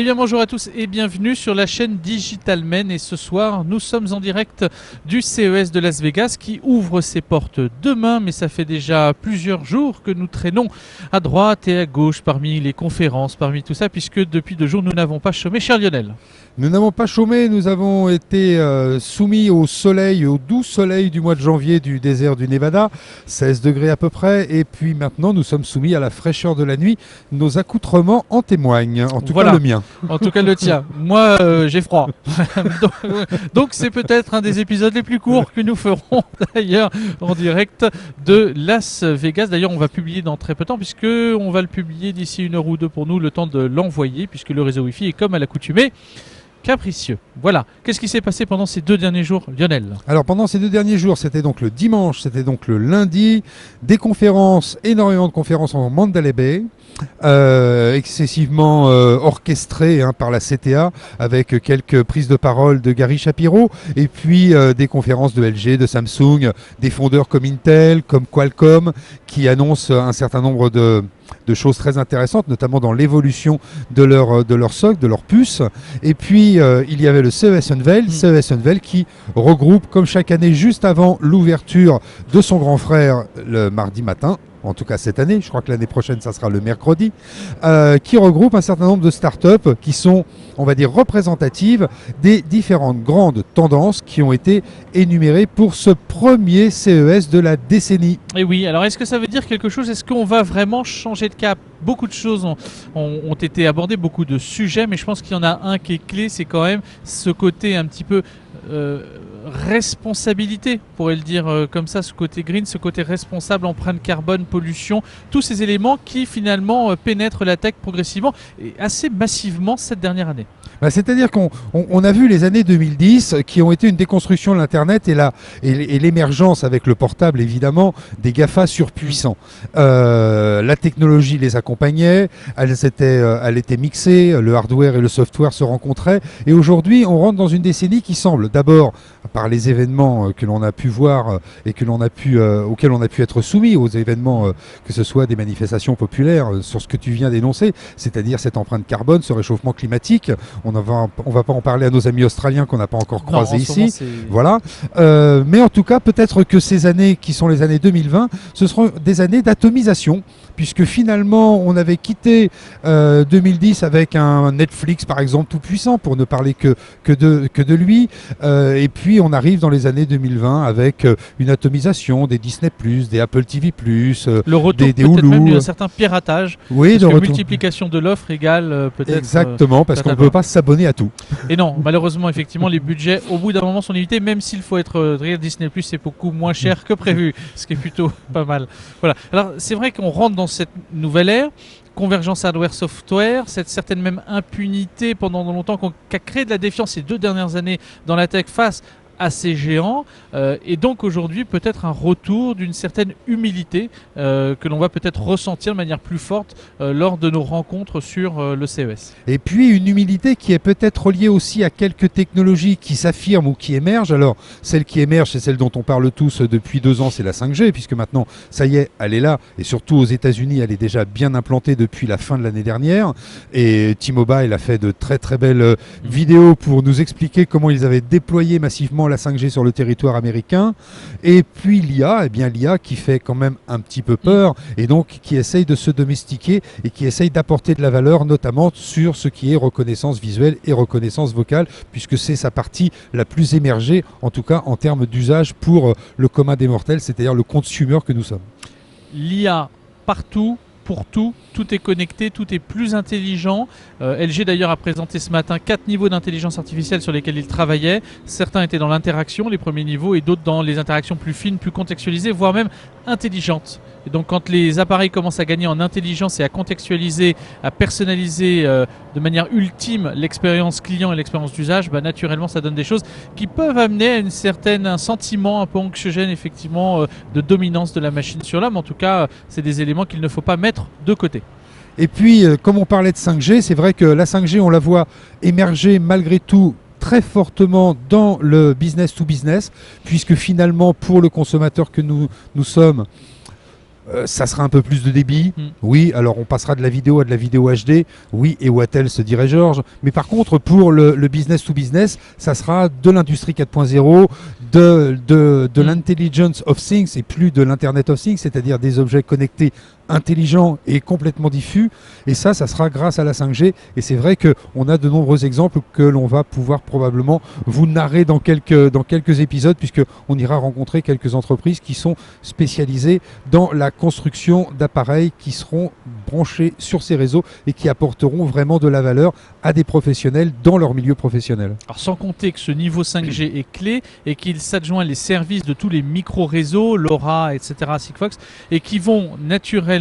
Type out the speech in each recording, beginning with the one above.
Eh bien bonjour à tous et bienvenue sur la chaîne Digitalmen, et ce soir nous sommes en direct du CES de Las Vegas qui ouvre ses portes demain, mais ça fait déjà plusieurs jours que nous traînons à droite et à gauche parmi les conférences, parmi tout ça, puisque depuis 2 jours nous n'avons pas chômé, cher Lionel. Nous n'avons pas chômé, nous avons été soumis au soleil, au doux soleil du mois de janvier du désert du Nevada, 16 degrés à peu près, et puis maintenant nous sommes soumis à la fraîcheur de la nuit. Nos accoutrements en témoignent, en tout cas le mien. En tout cas le tien. Moi j'ai froid. Donc c'est peut-être un des épisodes les plus courts que nous ferons d'ailleurs en direct de Las Vegas. D'ailleurs on va publier dans très peu de temps, puisque on va le publier d'ici 1 heure ou 2 pour nous, le temps de l'envoyer, puisque le réseau Wi-Fi est comme à l'accoutumée capricieux. Voilà. Qu'est-ce qui s'est passé pendant ces 2 derniers jours, Lionel? Alors pendant ces 2 derniers jours, c'était donc le dimanche, c'était donc le lundi, des conférences, énormément de conférences en Mandalay Bay, excessivement orchestrées par la CTA, avec quelques prises de parole de Gary Shapiro, et puis des conférences de LG, de Samsung, des fondeurs comme Intel, comme Qualcomm, qui annoncent un certain nombre de choses très intéressantes, notamment dans l'évolution de leur socle, de leur puce. Et puis il y avait le CES Unveil qui regroupe, comme chaque année, juste avant l'ouverture de son grand frère le mardi matin, en tout cas cette année, je crois que l'année prochaine ça sera le mercredi, qui regroupe un certain nombre de startups qui sont, on va dire, représentatives des différentes grandes tendances qui ont été énumérées pour ce premier CES de la décennie. Et oui, alors est-ce que ça veut dire quelque chose? Est-ce qu'on va vraiment changer de cap? Beaucoup de choses ont été abordées, beaucoup de sujets, mais je pense qu'il y en a un qui est clé, c'est quand même ce côté un petit peu responsabilité, on pourrait le dire comme ça, ce côté green, ce côté responsable, empreinte carbone, pollution, tous ces éléments qui finalement pénètrent la tech progressivement et assez massivement cette dernière année. C'est-à-dire qu'on a vu les années 2010 qui ont été une déconstruction de l'Internet et l'émergence avec le portable évidemment des GAFA surpuissants. La technologie les accompagnait, elle était mixée, le hardware et le software se rencontraient, et aujourd'hui on rentre dans une décennie qui semble d'abord, par les événements que l'on a pu voir et auxquels on a pu être soumis, aux événements que ce soit des manifestations populaires sur ce que tu viens d'énoncer, c'est-à-dire cette empreinte carbone, ce réchauffement climatique. On va pas en parler à nos amis australiens qu'on n'a pas encore croisés ici. Voilà. Mais en tout cas, peut-être que ces années qui sont les années 2020, ce seront des années d'atomisation, puisque finalement, on avait quitté 2010 avec un Netflix, par exemple, tout puissant, pour ne parler que de lui. Et puis, on arrive dans les années 2020 avec une atomisation des Disney+, des Apple TV+, le retour des peut-être Hulu. même d'un certain piratage. Oui, parce que multiplication de l'offre égale peut-être... Exactement, parce qu'on ne peut pas s'abonner à tout. Et non, malheureusement, effectivement, les budgets, au bout d'un moment, sont limités, même s'il faut être Disney+, c'est beaucoup moins cher que prévu, ce qui est plutôt pas mal. Voilà. Alors, c'est vrai qu'on rentre dans cette nouvelle ère, convergence hardware-software, cette certaine même impunité pendant longtemps qui a créé de la défiance ces 2 dernières années dans la tech face à ces géants, et donc aujourd'hui peut-être un retour d'une certaine humilité que l'on va peut-être ressentir de manière plus forte lors de nos rencontres sur le CES. Et puis une humilité qui est peut-être reliée aussi à quelques technologies qui s'affirment ou qui émergent. Alors celle qui émerge, c'est celle dont on parle tous depuis 2 ans, c'est la 5G, puisque maintenant ça y est, elle est là, et surtout aux États-Unis elle est déjà bien implantée depuis la fin de l'année dernière, et T-Mobile a fait de très très belles vidéos pour nous expliquer comment ils avaient déployé massivement la 5G sur le territoire américain. Et puis l'IA, l'IA qui fait quand même un petit peu peur, et donc qui essaye de se domestiquer et qui essaye d'apporter de la valeur, notamment sur ce qui est reconnaissance visuelle et reconnaissance vocale, puisque c'est sa partie la plus émergée, en tout cas en termes d'usage pour le commun des mortels, c'est-à-dire le consumer que nous sommes. L'IA partout, pour tout est connecté, tout est plus intelligent. LG d'ailleurs a présenté ce matin 4 niveaux d'intelligence artificielle sur lesquels il travaillait. Certains étaient dans l'interaction, les premiers niveaux, et d'autres dans les interactions plus fines, plus contextualisées, voire même intelligentes. Et donc quand les appareils commencent à gagner en intelligence et à contextualiser, à personnaliser de manière ultime l'expérience client et l'expérience d'usage, naturellement ça donne des choses qui peuvent amener à un sentiment un peu anxiogène, effectivement, de dominance de la machine sur l'homme. En tout cas, c'est des éléments qu'il ne faut pas mettre de côté. Et puis, comme on parlait de 5G, c'est vrai que la 5G, on la voit émerger malgré tout très fortement dans le business to business, puisque finalement, pour le consommateur que nous sommes, Ça sera un peu plus de débit, oui, alors on passera de la vidéo à de la vidéo HD, oui, et Wattel se dirait Georges, mais par contre pour le business to business, ça sera de l'industrie 4.0, de l'intelligence of things et plus de l'internet of things, c'est-à-dire des objets connectés intelligents et complètement diffus, et ça sera grâce à la 5G, et c'est vrai qu'on a de nombreux exemples que l'on va pouvoir probablement vous narrer dans quelques épisodes, puisqu'on ira rencontrer quelques entreprises qui sont spécialisées dans la construction d'appareils qui seront branchés sur ces réseaux et qui apporteront vraiment de la valeur à des professionnels dans leur milieu professionnel. Alors sans compter que ce niveau 5G est clé et qu'il s'adjoint les services de tous les micro-réseaux, LoRa, etc., Sigfox, et qui vont naturellement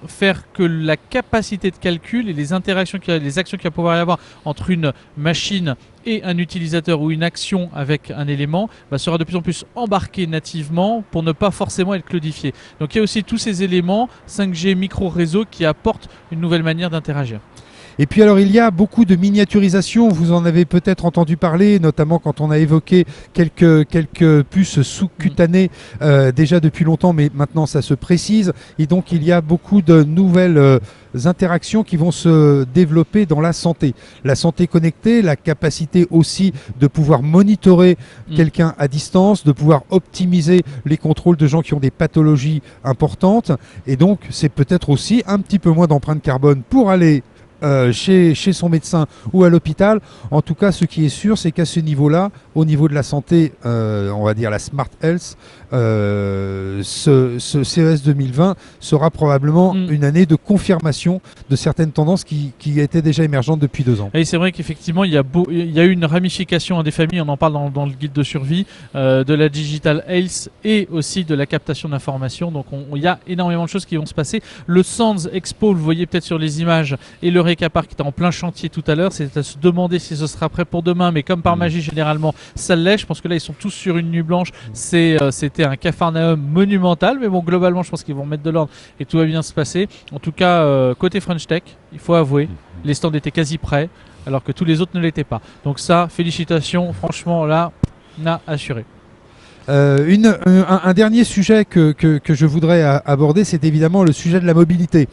faire que la capacité de calcul et les interactions, les actions qu'il va pouvoir y avoir entre une machine et un utilisateur ou une action avec un élément sera de plus en plus embarqué nativement pour ne pas forcément être cloudifié. Donc il y a aussi tous ces éléments 5G micro-réseau qui apportent une nouvelle manière d'interagir. Et puis alors il y a beaucoup de miniaturisation, vous en avez peut-être entendu parler, notamment quand on a évoqué quelques puces sous-cutanées déjà depuis longtemps, mais maintenant ça se précise. Et donc il y a beaucoup de nouvelles interactions qui vont se développer dans la santé. La santé connectée, la capacité aussi de pouvoir monitorer quelqu'un à distance, de pouvoir optimiser les contrôles de gens qui ont des pathologies importantes. Et donc c'est peut-être aussi un petit peu moins d'empreinte carbone pour aller chez son médecin ou à l'hôpital. En tout cas, ce qui est sûr, c'est qu'à ce niveau-là, au niveau de la santé, on va dire la Smart Health, ce CES 2020 sera probablement une année de confirmation de certaines tendances qui étaient déjà émergentes depuis 2 ans. Et c'est vrai qu'effectivement, il y a eu une ramification des familles, on en parle dans le guide de survie, de la Digital Health et aussi de la captation d'informations. Donc il y a énormément de choses qui vont se passer. Le Sands Expo, vous le voyez peut-être sur les images, et le Recapar qui était en plein chantier tout à l'heure, c'est à se demander si ce sera prêt pour demain, mais comme par magie généralement ça l'est. Je pense que là ils sont tous sur une nuit blanche, c'était un capharnaüm monumental, mais bon, globalement je pense qu'ils vont mettre de l'ordre et tout va bien se passer. En tout cas côté French Tech, il faut avouer, les stands étaient quasi prêts alors que tous les autres ne l'étaient pas, donc ça, félicitations, franchement là, on a assuré. Un dernier sujet que je voudrais aborder, c'est évidemment le sujet de la mobilité.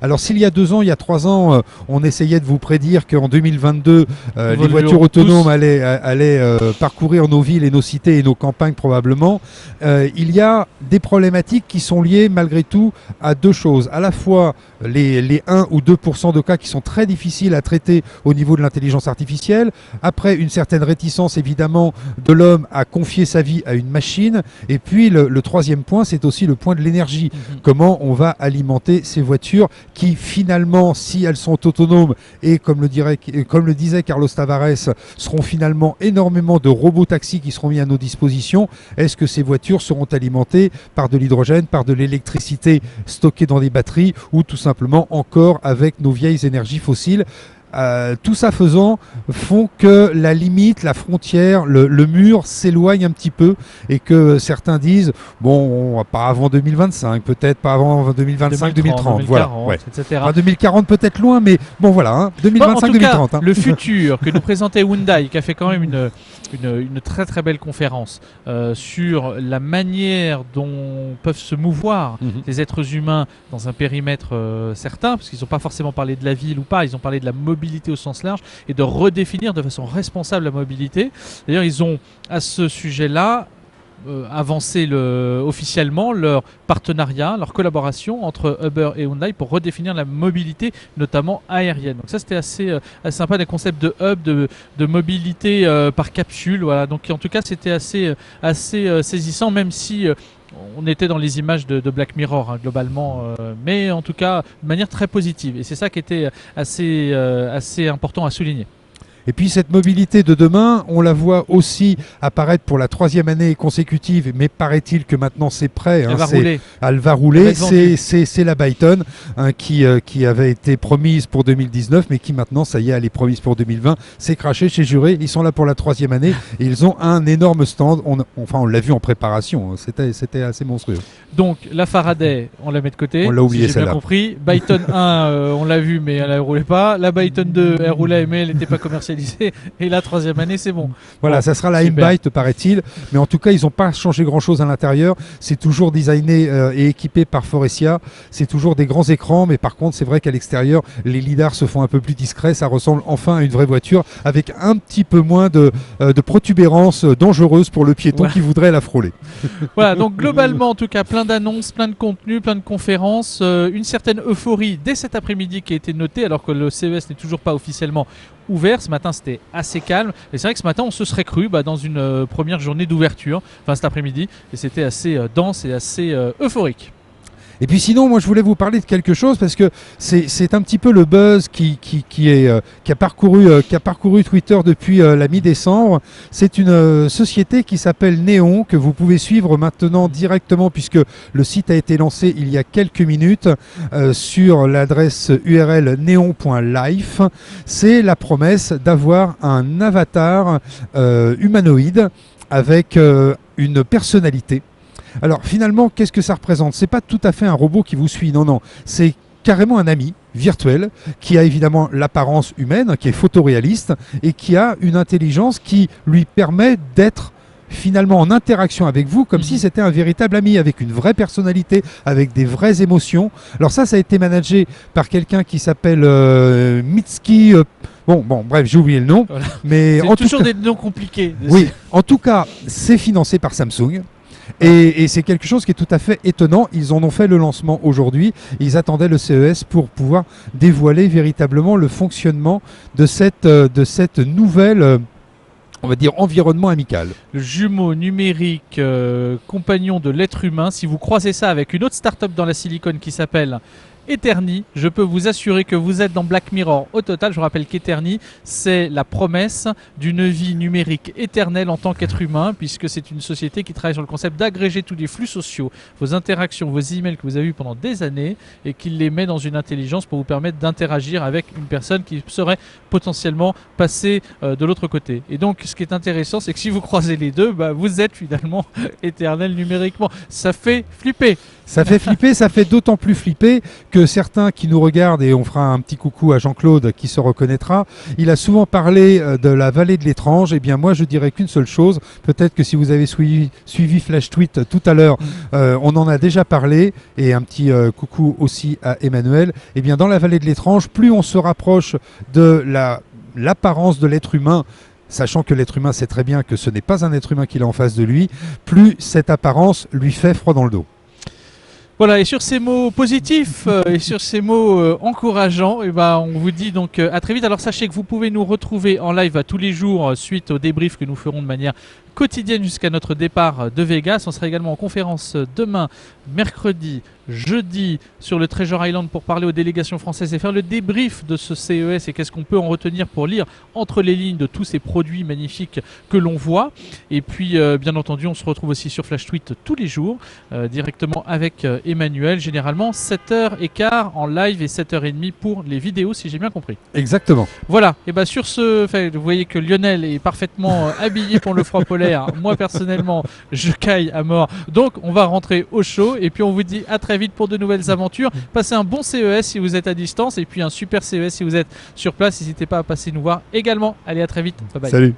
Alors s'il y a 2 ans, il y a 3 ans, on essayait de vous prédire qu'en 2022, les voitures autonomes allaient parcourir nos villes et nos cités et nos campagnes probablement, il y a des problématiques qui sont liées malgré tout à 2 choses. À la fois les 1 ou 2% de cas qui sont très difficiles à traiter au niveau de l'intelligence artificielle, après une certaine réticence évidemment de l'homme à confier sa vie à une machine, et puis le troisième point, c'est aussi le point de l'énergie. Comment on va alimenter ces voitures qui finalement, si elles sont autonomes et comme le disait Carlos Tavares, seront finalement énormément de robots taxis qui seront mis à nos dispositions. Est-ce que ces voitures seront alimentées par de l'hydrogène, par de l'électricité stockée dans des batteries, ou tout simplement encore avec nos vieilles énergies fossiles? Tout ça font que la limite, la frontière, le mur s'éloigne un petit peu, et que certains disent bon, pas avant 2025, peut-être pas avant 2025, 2030, voilà, etc. 2040 peut-être loin, mais bon voilà, 2025, 2030. Le futur que nous présentait Hyundai, qui a fait quand même une très très belle conférence sur la manière dont peuvent se mouvoir les êtres humains dans un périmètre certain, parce qu'ils n'ont pas forcément parlé de la ville ou pas, ils ont parlé de la mobilité au sens large et de redéfinir de façon responsable la mobilité. D'ailleurs, ils ont à ce sujet-là avancé officiellement leur partenariat, leur collaboration entre Uber et Hyundai pour redéfinir la mobilité, notamment aérienne. Donc ça, c'était assez sympa, des concepts de hub, de mobilité par capsule. Voilà. Donc en tout cas, c'était assez saisissant, même si on était dans les images de Black Mirror, globalement, mais en tout cas de manière très positive. Et c'est ça qui était assez important à souligner. Et puis cette mobilité de demain, on la voit aussi apparaître pour la 3e année consécutive, mais paraît-il que maintenant c'est prêt. Elle va rouler. C'est la Byton qui avait été promise pour 2019, mais qui maintenant, ça y est, elle est promise pour 2020. C'est craché chez Juré. Ils sont là pour la 3e année et ils ont un énorme stand. On l'a vu en préparation. C'était assez monstrueux. Donc la Faraday, on la met de côté. On l'a oublié, si j'ai bien compris. Byton 1, on l'a vu, mais elle ne roulait pas. La Byton 2, elle roulait, mais elle n'était pas commercialisée. spécialisé. Et la 3e année, c'est bon. Voilà, Bon, ça sera la super. M-Byte, paraît-il. Mais en tout cas, ils n'ont pas changé grand-chose à l'intérieur. C'est toujours designé et équipé par Forestia. C'est toujours des grands écrans. Mais par contre, c'est vrai qu'à l'extérieur, les lidars se font un peu plus discrets. Ça ressemble enfin à une vraie voiture avec un petit peu moins de protubérances dangereuses pour le piéton Ouais. qui voudrait la frôler. Voilà, donc globalement, en tout cas, plein d'annonces, plein de contenus, plein de conférences, une certaine euphorie dès cet après-midi qui a été notée, alors que le CES n'est toujours pas officiellement ouvert. Ce matin, c'était assez calme. Et c'est vrai que ce matin, on se serait cru dans une première journée d'ouverture, enfin cet après-midi, et c'était assez dense et assez euphorique. Et puis sinon, moi je voulais vous parler de quelque chose parce que c'est un petit peu le buzz qui a parcouru Twitter depuis la mi-décembre. C'est une société qui s'appelle Neon, que vous pouvez suivre maintenant directement puisque le site a été lancé il y a quelques minutes sur l'adresse URL neon.life. C'est la promesse d'avoir un avatar humanoïde avec une personnalité. Alors finalement, qu'est-ce que ça représente? C'est pas tout à fait un robot qui vous suit, non. C'est carrément un ami virtuel qui a évidemment l'apparence humaine, qui est photoréaliste et qui a une intelligence qui lui permet d'être finalement en interaction avec vous comme si c'était un véritable ami avec une vraie personnalité, avec des vraies émotions. Alors ça a été managé par quelqu'un qui s'appelle Mitski. Bref, j'ai oublié le nom. Voilà. Mais C'est en toujours tout cas, des noms compliqués. oui, en tout cas, c'est financé par Samsung. Et c'est quelque chose qui est tout à fait étonnant. Ils en ont fait le lancement aujourd'hui. Ils attendaient le CES pour pouvoir dévoiler véritablement le fonctionnement de cette nouvelle, on va dire, environnement amical. Le jumeau numérique compagnon de l'être humain. Si vous croisez ça avec une autre start-up dans la Silicon qui s'appelle Eterni, je peux vous assurer que vous êtes dans Black Mirror. Au total, je vous rappelle qu'Eterni, c'est la promesse d'une vie numérique éternelle en tant qu'être humain, puisque c'est une société qui travaille sur le concept d'agréger tous les flux sociaux, vos interactions, vos emails que vous avez eus pendant des années, et qu'il les met dans une intelligence pour vous permettre d'interagir avec une personne qui serait potentiellement passée de l'autre côté. Et donc, ce qui est intéressant, c'est que si vous croisez les deux, vous êtes finalement éternel numériquement. Ça fait flipper. Ça fait flipper, ça fait d'autant plus flipper que certains qui nous regardent, et on fera un petit coucou à Jean-Claude qui se reconnaîtra, il a souvent parlé de la vallée de l'étrange. Eh bien moi je dirais qu'une seule chose, peut-être que si vous avez suivi Flash Tweet tout à l'heure, on en a déjà parlé, et un petit coucou aussi à Emmanuel. Eh bien dans la vallée de l'étrange, plus on se rapproche de l'apparence de l'être humain, sachant que l'être humain sait très bien que ce n'est pas un être humain qu'il a en face de lui, plus cette apparence lui fait froid dans le dos. Voilà, et sur ces mots positifs et sur ces mots encourageants, on vous dit donc à très vite. Alors sachez que vous pouvez nous retrouver en live tous les jours suite au débrief que nous ferons de manière quotidienne jusqu'à notre départ de Vegas. On sera également en conférence demain, mercredi, jeudi sur le Treasure Island pour parler aux délégations françaises et faire le débrief de ce CES et qu'est-ce qu'on peut en retenir pour lire entre les lignes de tous ces produits magnifiques que l'on voit. Et puis bien entendu, on se retrouve aussi sur Flash Tweet tous les jours directement avec Emmanuel, généralement 7h15 en live et 7h30 pour les vidéos si j'ai bien compris. Exactement. Voilà, et sur ce, vous voyez que Lionel est parfaitement habillé pour le froid polaire. Moi personnellement, je caille à mort. Donc on va rentrer au chaud et puis on vous dit à très vite pour de nouvelles aventures. Passez un bon CES si vous êtes à distance et puis un super CES si vous êtes sur place. N'hésitez pas à passer nous voir également. Allez, à très vite. Bye bye. Salut.